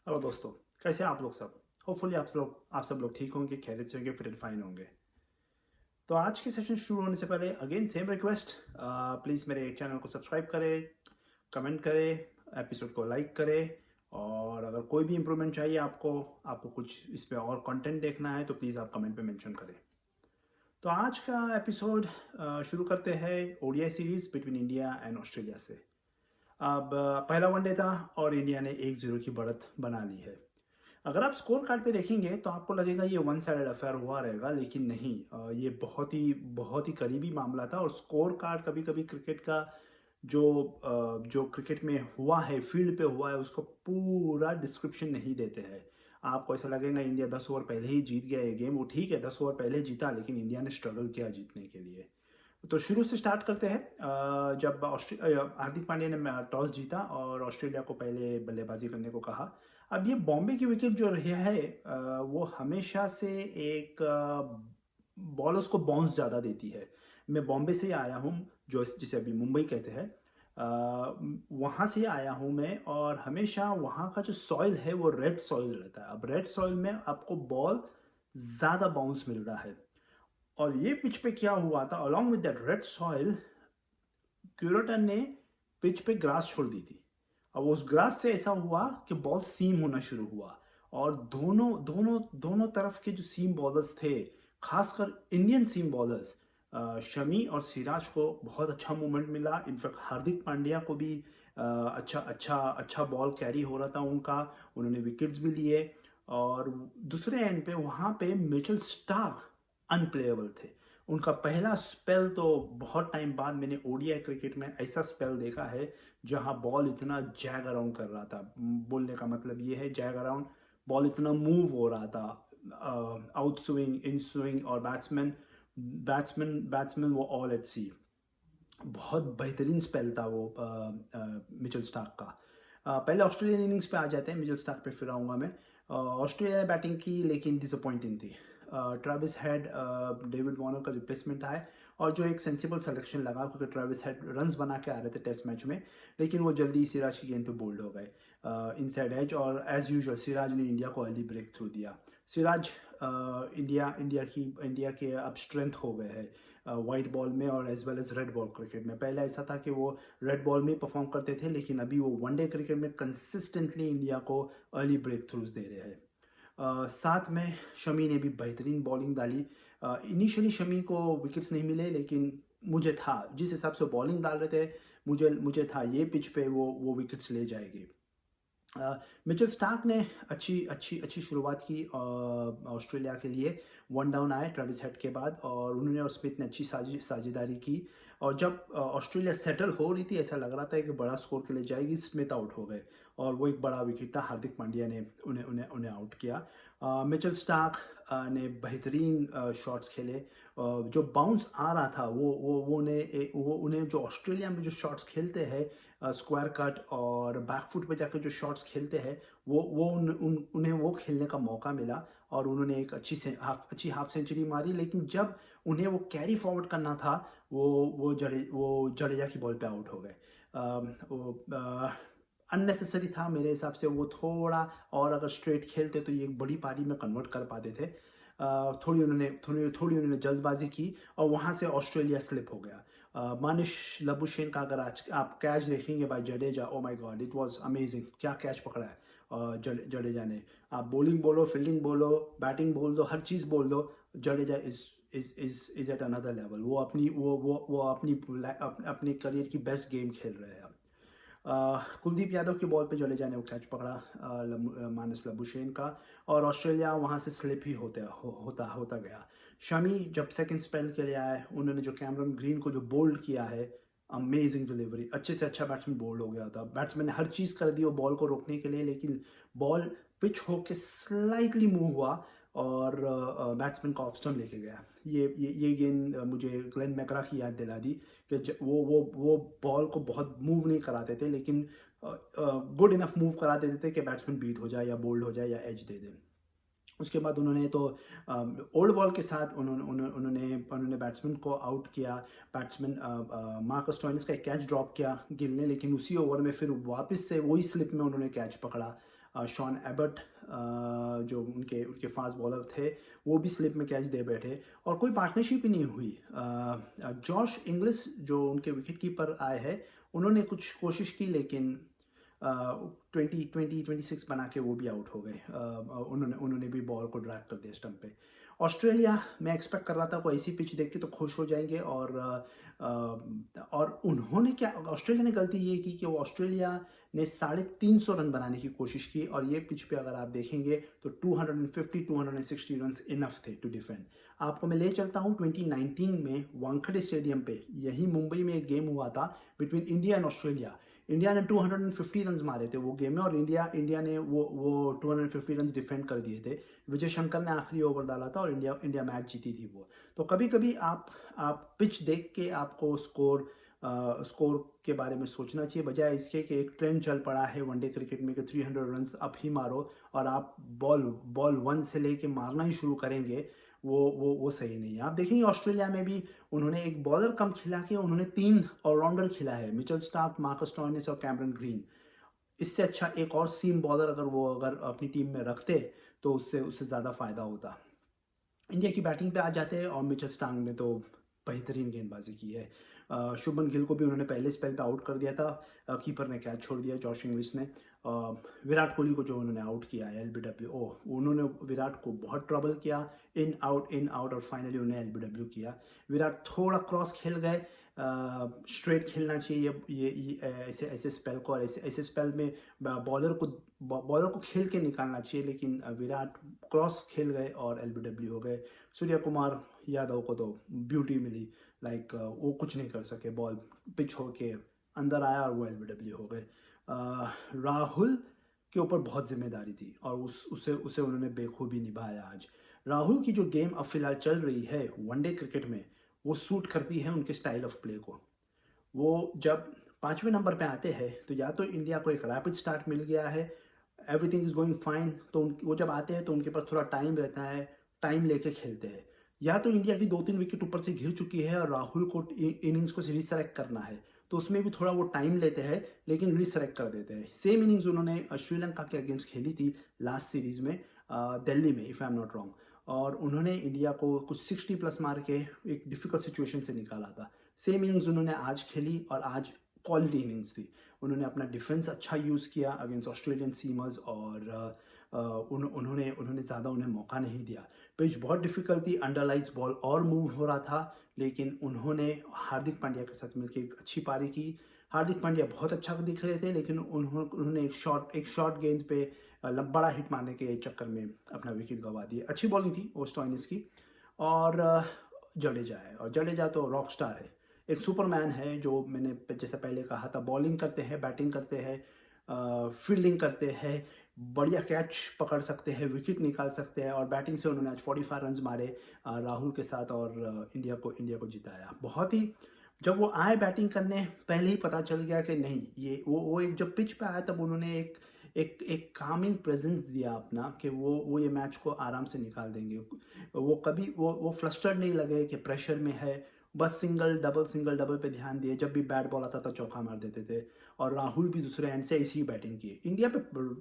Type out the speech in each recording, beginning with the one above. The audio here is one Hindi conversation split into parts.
हेलो दोस्तों, कैसे हैं आप लोग सब। होपफुली आप सब लोग ठीक होंगे, खैरियत से होंगे, फिट एंड फाइन होंगे। तो आज के सेशन शुरू होने से पहले अगेन सेम रिक्वेस्ट, प्लीज़ मेरे चैनल को सब्सक्राइब करें, कमेंट करें, एपिसोड को लाइक करें। और अगर कोई भी इम्प्रूवमेंट चाहिए आपको कुछ इस पे और कंटेंट देखना है तो प्लीज़ आप कमेंट पे मेंशन करें। तो आज का एपिसोड शुरू करते हैं ODI series between India and Australia से। अब पहला वनडे था और इंडिया ने 1-0 की बढ़त बना ली है। अगर आप स्कोर कार्ड पे देखेंगे तो आपको लगेगा ये वन साइडेड अफेयर हुआ रहेगा, लेकिन नहीं, ये बहुत ही करीबी मामला था। और स्कोर कार्ड कभी कभी क्रिकेट का जो क्रिकेट में हुआ है, फील्ड पे हुआ है, उसको पूरा डिस्क्रिप्शन नहीं देते हैं। आपको ऐसा लगेगा इंडिया 10 ओवर पहले ही जीत गया ये गेम। वो ठीक है, 10 ओवर पहले जीता, लेकिन इंडिया ने स्ट्रगल किया जीतने के लिए। तो शुरू से स्टार्ट करते हैं। जब हार्दिक पांड्या ने टॉस जीता और ऑस्ट्रेलिया को पहले बल्लेबाजी करने को कहा। अब ये बॉम्बे की विकेट जो रही है, वो हमेशा से एक बॉलर्स को बाउंस ज़्यादा देती है। मैं बॉम्बे से ही आया हूँ, जो जिसे अभी मुंबई कहते हैं। वहाँ से आया हूँ मैं, और हमेशा वहाँ का जो सॉइल है वो रेड सॉइल रहता है। अब रेड सॉइल में आपको बॉल ज़्यादा बाउंस मिल रहा है। और ये पिच पे क्या हुआ था, along with that red soil, curator ने पिच पे ग्रास छोड़ दी थी। अब उस ग्रास से ऐसा हुआ कि बॉल सीम होना शुरू हुआ। और दोनों दोनों दोनों तरफ के जो सीम बॉलर्स थे, खासकर इंडियन सीम बॉलर्स, शमी और सिराज को बहुत अच्छा मूवमेंट मिला। इनफैक्ट हार्दिक पांड्या को भी अच्छा अच्छा अच्छा बॉल कैरी हो रहा था उनका। उन्होंने विकेट्स भी लिए। और दूसरे एंड पे वहाँ पे मिचेल स्टार्क अनप्लेएबल थे। उनका पहला स्पेल, तो बहुत टाइम बाद मैंने ओडीआई क्रिकेट में ऐसा स्पेल देखा है जहां बॉल इतना जैग अराउंड कर रहा था। बोलने का मतलब ये है, जैग अराउंड, बॉल इतना मूव हो रहा था, आउट स्विंग, इन स्विंग, और बैट्समैन बैट्समैन वो ऑल एट सी। बहुत बेहतरीन स्पेल था वो मिचेल स्टार्क का। पहले ऑस्ट्रेलियन इनिंग्स पे आ जाते हैं, मिचेल स्टार्क पे फिर आऊँगा मैं। ऑस्ट्रेलिया ने बैटिंग की, लेकिन डिसअपॉइंटिंग थी। ट्रेविस हेड डेविड वार्नर का रिप्लेसमेंट है, और जो एक सेंसिबल सिलेक्शन लगा, क्योंकि ट्रेविस हेड रन्स बना के आ रहे थे टेस्ट मैच में। लेकिन वो जल्दी सिराज की गेंद पे बोल्ड हो गए इनसाइड एज, और एज यूजुअल सिराज ने इंडिया को अर्ली ब्रेक थ्रू दिया। सिराज इंडिया के अब स्ट्रेंथ हो गए हैं वाइट बॉल में और as well as red ball cricket में। पहले ऐसा था कि वो रेड बॉल में परफॉर्म करते थे, लेकिन अभी वो वनडे क्रिकेट में कंसिस्टेंटली इंडिया को अर्ली ब्रेक थ्रूज दे रहे हैं। साथ में शमी ने भी बेहतरीन बॉलिंग डाली। इनिशियली शमी को विकेट्स नहीं मिले, लेकिन मुझे था, जिस हिसाब से बॉलिंग डाल रहे थे, मुझे था ये पिच पे वो विकेट्स ले जाएगी। मिचेल स्टार्क ने अच्छी अच्छी अच्छी शुरुआत की ऑस्ट्रेलिया के लिए। वन डाउन आए ट्रेविस हेड के बाद, और उन्होंने और स्मिथ ने अच्छी साझेदारी की। और जब ऑस्ट्रेलिया सेटल हो रही थी, ऐसा लग रहा था कि बड़ा स्कोर के लिए जाएगी, स्मिथ आउट हो गए। और वो एक बड़ा विकेट था, हार्दिक पांड्या ने उन्हें उन्हें उन्हें आउट किया। मिचेल स्टार्क ने बेहतरीन शॉट्स खेले। जो बाउंस आ रहा था, वो उन्हें जो ऑस्ट्रेलिया में जो शॉट्स खेलते हैं, स्क्वायर कट और बैकफुट पे जाकर जो शॉट्स खेलते हैं, उन्हें वो खेलने का मौका मिला। और उन्होंने एक अच्छी हाफ सेंचुरी मारी। लेकिन जब उन्हें वो कैरी फॉरवर्ड करना था, वो जडेजा की बॉल पे आउट हो गए। वो अननेसेसरी था मेरे हिसाब से। वो थोड़ा और अगर स्ट्रेट खेलते तो ये एक बड़ी पारी में कन्वर्ट कर पाते थे। थोड़ी उन्होंने जल्दबाजी की, और वहाँ से ऑस्ट्रेलिया स्लिप हो गया। मानिश लबुशेन का अगर आज आप कैच देखेंगे by Jadeja, oh my god, it was amazing, क्या कैच पकड़ा है जडेजा ने। आप बॉलिंग बोलो, फील्डिंग बोलो, बैटिंग बोल दो, हर चीज़ बोल दो, Jadeja is at another level. वो अपनी करियर की बेस्ट गेम खेल रहे हैं। कुलदीप यादव की बॉल पे जडेजा ने वो कैच पकड़ा मानस लबुशेन का, और ऑस्ट्रेलिया वहाँ से स्लिप ही होता गया। शमी जब सेकंड स्पेल के लिए आए, उन्होंने जो कैमरन ग्रीन को जो बोल्ड किया है, अमेजिंग डिलीवरी, अच्छे से अच्छा बैट्समैन बोल्ड हो गया था। बैट्समैन ने हर चीज़ कर दी वो बॉल को रोकने के लिए, लेकिन बॉल पिच होके स्लाइटली मूव हुआ, और बैट्समैन को ऑफ स्टंप लेके गया। ये गेंद मुझे ग्लेन मैकरा की याद दिला दी कि वो बॉल को बहुत मूव नहीं कराते थे, लेकिन गुड इनफ मूव करा देते थे कि बैट्समैन बीट हो जाए या बोल्ड हो जाए या एज दे दे। उसके बाद उन्होंने तो ओल्ड बॉल के साथ उन्होंने बैट्समैन को आउट किया। बैट्समैन मार्कस स्टोइनिस का एक कैच ड्रॉप किया गिल ने, लेकिन उसी ओवर में फिर वापस से वही स्लिप में उन्होंने कैच पकड़ा। शॉन एबट जो उनके उनके फास्ट बॉलर थे वो भी स्लिप में कैच दे बैठे और कोई पार्टनरशिप ही नहीं हुई। जॉश इंग्लिश जो उनके विकेट कीपर आए हैं उन्होंने कुछ कोशिश की लेकिन 26 बना के वो भी आउट हो गए। उन्होंने उन्होंने भी बॉल को ड्रैग कर दिया स्टंप पे। ऑस्ट्रेलिया मैं एक्सपेक्ट कर रहा था कोई ऐसी पिच देख के तो खुश हो जाएंगे और उन्होंने क्या ऑस्ट्रेलिया ने गलती ये की कि वो ऑस्ट्रेलिया ने 350 रन बनाने की कोशिश की और ये पिच पे अगर आप देखेंगे तो 250-260 रन इनफ थे टू डिफेंड। आपको मैं ले चलता हूँ 2019 में वानखेड़े स्टेडियम पे यही मुंबई में एक गेम हुआ था between India and Australia. India ने 250 रन मारे थे वो गेम में और इंडिया ने वो 250 रन डिफेंड कर दिए थे। विजय शंकर ने आखिरी ओवर डाला था और इंडिया मैच जीती थी वो। तो कभी कभी आप पिच देख के आपको स्कोर के बारे में सोचना चाहिए बजाय इसके कि एक ट्रेंड चल पड़ा है वनडे क्रिकेट में कि 300 रन अब ही मारो और आप बॉल 1 से लेके मारना ही शुरू करेंगे। वो सही नहीं है। आप देखेंगे ऑस्ट्रेलिया में भी उन्होंने एक बॉलर कम खिला के उन्होंने 3 ऑलराउंडर खिला है, मिचेल स्टार्क, मार्कस स्टोइनिस और कैमरन ग्रीन। इससे अच्छा एक और सीम बॉलर अगर अपनी टीम में रखते तो उससे ज़्यादा फ़ायदा होता। इंडिया की बैटिंग पे आ जाते हैं और मिचेल स्टार्क ने तो बेहतरीन गेंदबाजी की है। शुभमन गिल को भी उन्होंने पहले स्पेल पे आउट कर दिया था, कीपर ने कैच छोड़ दिया जॉश इंग्लिश ने। विराट कोहली को जो उन्होंने आउट किया है LBW, उन्होंने विराट को बहुत ट्रबल किया, इन आउट और फाइनली उन्हें LBW किया। विराट थोड़ा क्रॉस खेल गए, स्ट्रेट खेलना चाहिए ये ऐसे स्पेल को और ऐसे स्पेल में बॉलर को खेल के निकालना चाहिए, लेकिन विराट क्रॉस खेल गए और LBW हो गए। सूर्य कुमार यादव को तो ब्यूटी मिली, वो कुछ नहीं कर सके, बॉल पिच होके अंदर आया और वो LBW हो गए। राहुल के ऊपर बहुत जिम्मेदारी थी और उसे उन्होंने बेखूबी निभाया आज। राहुल की जो गेम अब फिलहाल चल रही है वनडे क्रिकेट में वो सूट करती है उनके स्टाइल ऑफ प्ले को। वो जब 5वें नंबर पे आते हैं तो या तो इंडिया को एक रैपिड स्टार्ट मिल गया है, एवरीथिंग इज गोइंग फाइन, तो वो जब आते हैं तो उनके पास थोड़ा टाइम रहता है, टाइम लेके खेलते हैं। या तो इंडिया की 2-3 विकेट ऊपर से घिर चुकी है और राहुल को इनिंग्स को रिसेलेक्ट करना है तो उसमें भी थोड़ा वो टाइम लेते हैं लेकिन रिसेलेक्ट कर देते हैं। सेम इनिंग्स उन्होंने श्रीलंका के अगेंस्ट खेली थी लास्ट सीरीज में दिल्ली में, if I am not wrong, और उन्होंने इंडिया को कुछ 60 प्लस मार के एक डिफिकल्ट सिचुएशन से निकाला था। सेम इनिंग्स उन्होंने आज खेली और आज क्वालिटी इनिंग्स थी। उन्होंने अपना डिफेंस अच्छा यूज़ किया अगेंस्ट ऑस्ट्रेलियन सीमर्स और उन्होंने ज़्यादा उन्हें मौका नहीं दिया। पिच बहुत डिफिकल्ट थी, अंडर लाइट्स बॉल और मूव हो रहा था, लेकिन उन्होंने हार्दिक पांड्या के साथ मिलकर एक अच्छी पारी की। हार्दिक पांड्या बहुत अच्छा दिख रहे थे लेकिन उन्होंने एक शॉर्ट गेंद पे बड़ा हिट मारने के चक्कर में अपना विकेट गंवा दिए। अच्छी बॉलिंग थी स्टोइनिस की और जडेजा है, और जडेजा तो रॉक स्टार है, एक सुपरमैन है जो मैंने जैसे पहले कहा था, बॉलिंग करते हैं, बैटिंग करते हैं, फील्डिंग करते हैं, बढ़िया कैच पकड़ सकते हैं, विकेट निकाल सकते हैं और बैटिंग से उन्होंने आज 45 रन मारे राहुल के साथ और इंडिया को जिताया। बहुत ही जब वो आए बैटिंग करने पहले ही पता चल गया कि नहीं ये वो एक जब पिच पे आया तब उन्होंने एक कामिंग प्रेजेंस दिया अपना कि वो ये मैच को आराम से निकाल देंगे। वो कभी वो फ्लस्टर्ड नहीं लगे कि प्रेशर में है, बस सिंगल डबल पे ध्यान दिए, जब भी बैट बॉल आता था चौका मार देते थे। और राहुल भी दूसरे एंड से ऐसी ही बैटिंग की। इंडिया पे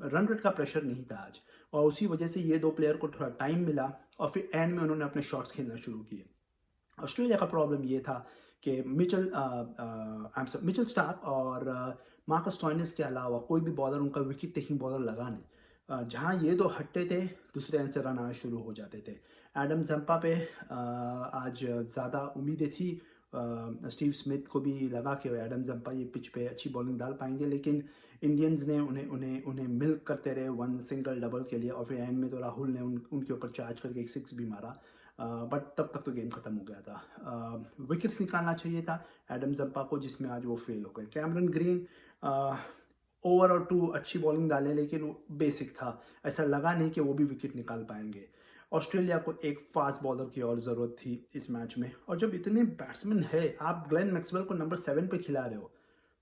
रन रेट का प्रेशर नहीं था आज और उसी वजह से ये 2 प्लेयर को थोड़ा टाइम मिला और फिर एंड में उन्होंने अपने शॉट्स खेलना शुरू किए। ऑस्ट्रेलिया का प्रॉब्लम ये था कि मिचेल स्टार्क और मार्कस स्टोइनिस के अलावा कोई भी बॉलर उनका विकेट टेकिंग बॉलर लगा नहीं। जहाँ ये 2 हटते थे दूसरे एंड से रन आना शुरू हो जाते थे। एडम जंपा पे आज ज़्यादा उम्मीदें थी। स्टीव स्मिथ को भी लगा कि एडम जंपा ये पिच पे अच्छी बॉलिंग डाल पाएंगे, लेकिन इंडियंस ने उन्हें मिल्क करते रहे 1 सिंगल डबल के लिए और फिर एंड में तो राहुल ने उनके ऊपर चार्ज करके एक 6 भी मारा। बट तब तक तो गेम खत्म हो गया था। विकेट्स निकालना चाहिए था एडम जंपा को, जिसमें आज वो फेल हो गए। कैमरन ग्रीन ओवर और 2 अच्छी बॉलिंग डाले लेकिन वो बेसिक था, ऐसा लगा नहीं कि वो भी विकेट निकाल पाएंगे। ऑस्ट्रेलिया को एक फास्ट बॉलर की और ज़रूरत थी इस मैच में, और जब इतने बैट्समैन है, आप ग्लेन मैक्सवेल को नंबर 7 पे खिला रहे हो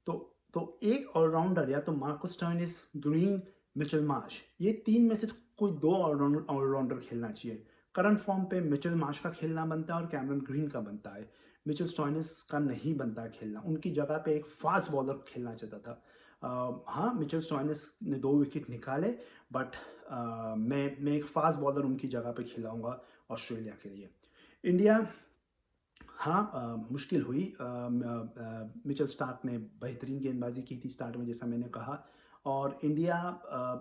तो एक ऑलराउंडर या तो Marcus Stoinis, green, Mitchell Marsh, ये 3 में से कोई 2 ऑलराउंडर खेलना चाहिए। करंट फॉर्म पे मिचेल मार्श का खेलना बनता है और कैमरन ग्रीन का बनता है, मिचेल स्टोइनिस का नहीं बनता खेलना। उनकी जगह पे एक फास्ट बॉलर खेलना चाहता था। हाँ, मिचेल स्टोइनिस ने 2 विकेट निकाले, बट मैं एक फास्ट बॉलर उनकी जगह पे खिलाऊँगा ऑस्ट्रेलिया के लिए। इंडिया, हाँ, मुश्किल हुई। मिचेल स्टार्क ने बेहतरीन गेंदबाजी की थी स्टार्ट में, जैसा मैंने कहा, और इंडिया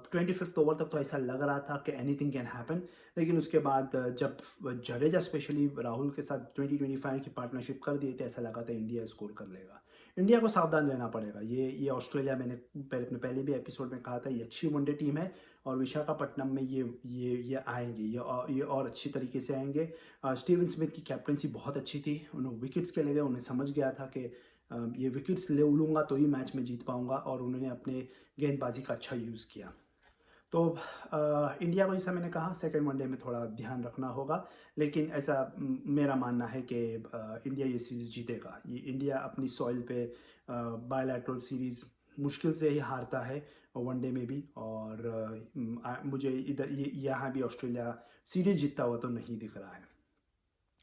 25th ओवर तक तो ऐसा लग रहा था कि एनीथिंग कैन हैपन, लेकिन उसके बाद जब जडेजा स्पेशली राहुल के साथ 20-25 की पार्टनरशिप कर दिए थे, ऐसा लगा था इंडिया स्कोर कर लेगा। इंडिया को सावधान रहना पड़ेगा। ये ऑस्ट्रेलिया, मैंने पहले भी एपिसोड में कहा था, ये अच्छी वनडे टीम है, और विशाखापट्टनम में ये आएंगे, ये और अच्छी तरीके से आएंगे। स्टीवन स्मिथ की कैप्टनसी बहुत अच्छी थी, उन्हें विकेट्स के ले गए, उन्हें समझ गया था कि ये विकेट्स ले लूँगा तो ही मैच में जीत पाऊँगा, और उन्होंने अपने गेंदबाजी का अच्छा यूज़ किया। तो इंडिया को, जैसा मैंने कहा, सेकंड वनडे में थोड़ा ध्यान रखना होगा, लेकिन ऐसा मेरा मानना है कि इंडिया ये सीरीज़ जीतेगा। ये इंडिया अपनी सॉइल पे बायलैटरल सीरीज़ मुश्किल से ही हारता है, वनडे में भी, और मुझे इधर यहाँ भी ऑस्ट्रेलिया सीरीज़ जीतता हुआ तो नहीं दिख रहा है।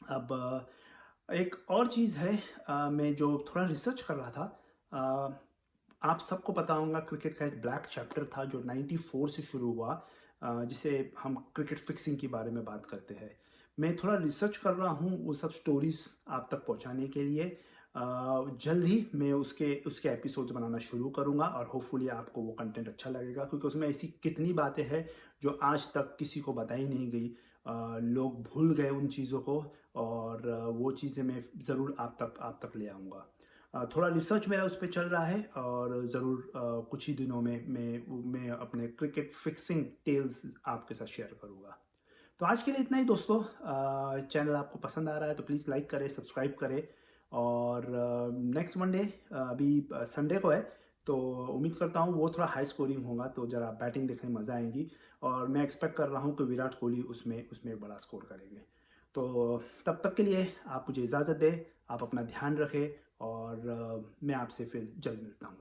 अब एक और चीज़ है, मैं जो थोड़ा रिसर्च कर रहा था, आप सबको पता होगा क्रिकेट का एक ब्लैक चैप्टर था जो 94 से शुरू हुआ, जिसे हम क्रिकेट फिक्सिंग के बारे में बात करते हैं। मैं थोड़ा रिसर्च कर रहा हूँ वो सब स्टोरीज आप तक पहुँचाने के लिए। जल्द ही मैं उसके एपिसोड्स बनाना शुरू करूँगा, और होपफुली आपको वो कंटेंट अच्छा लगेगा, क्योंकि उसमें ऐसी कितनी बातें हैं जो आज तक किसी को बताई नहीं गई। लोग भूल गए उन चीज़ों को, और वो चीज़ें मैं ज़रूर आप तक ले आऊँगा। थोड़ा रिसर्च मेरा उस पे चल रहा है, और ज़रूर कुछ ही दिनों में मैं अपने क्रिकेट फिक्सिंग टेल्स आपके साथ शेयर करूँगा। तो आज के लिए इतना ही दोस्तों। चैनल आपको पसंद आ रहा है तो प्लीज़ लाइक करें, सब्सक्राइब करें, और नेक्स्ट मंडे, अभी संडे को है, तो उम्मीद करता हूँ वो थोड़ा हाई स्कोरिंग होगा, तो ज़रा बैटिंग देखने में मज़ा आएगी, और मैं एक्सपेक्ट कर रहा हूँ कि विराट कोहली उसमें एक बड़ा स्कोर करेंगे। तो तब तक के लिए आप मुझे इजाज़त दें, आप अपना ध्यान रखें, और मैं आपसे फिर जल्द मिलता हूँ।